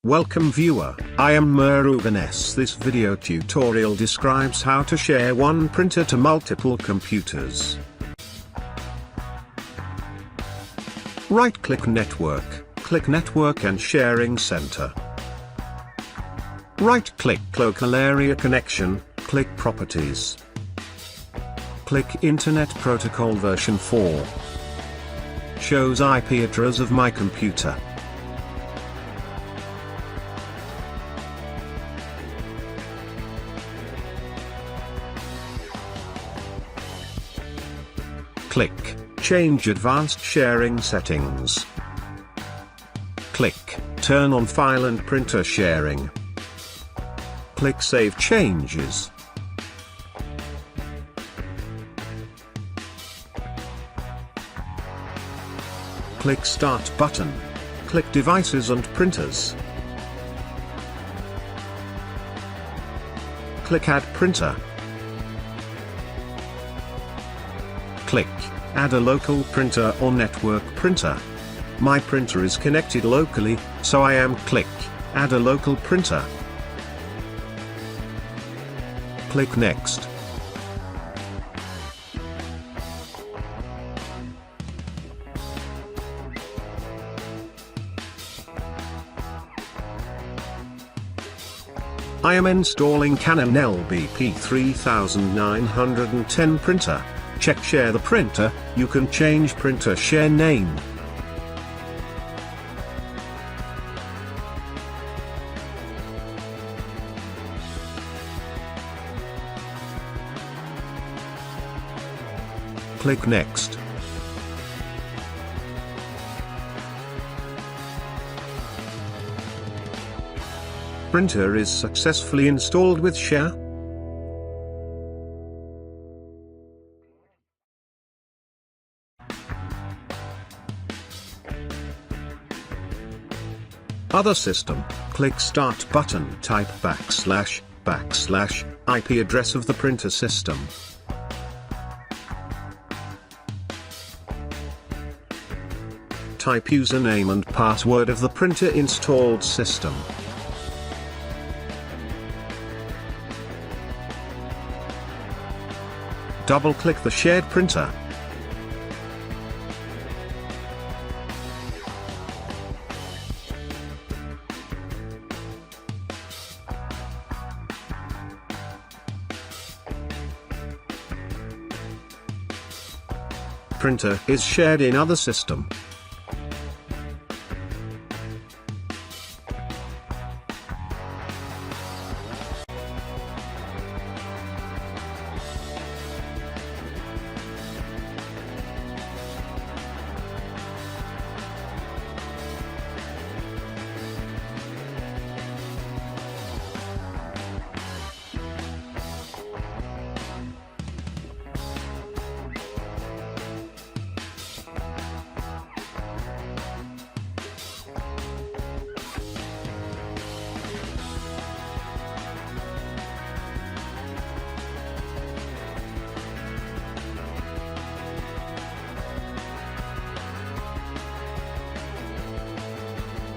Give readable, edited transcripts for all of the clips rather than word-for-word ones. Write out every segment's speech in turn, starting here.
Welcome viewer, I am Murugan S. This video tutorial describes how to share one printer to multiple computers. Right-click Network, click Network and Sharing Center. Right-click Local Area Connection, click Properties. Click Internet Protocol version 4. Shows IP address of my computer. Click Change Advanced Sharing Settings. Click Turn on File and Printer Sharing. Click Save Changes. Click Start button. Click Devices and Printers. Click Add Printer. Click Add a local printer or network printer. My printer is connected locally, so I am click Add a local printer. Click Next. I am installing Canon LBP 3910 printer. Check Share the printer. You can change printer share name. Click Next. Printer is successfully installed with Share. Other system, click Start button, type // IP address of the printer system. Type username and password of the printer installed system. Double-click the shared printer. Printer is shared in other system.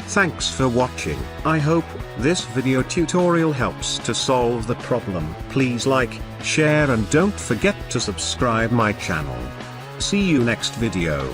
Thanks for watching. I hope this video tutorial helps to solve the problem. Please like, share and don't forget to subscribe my channel. See you next video.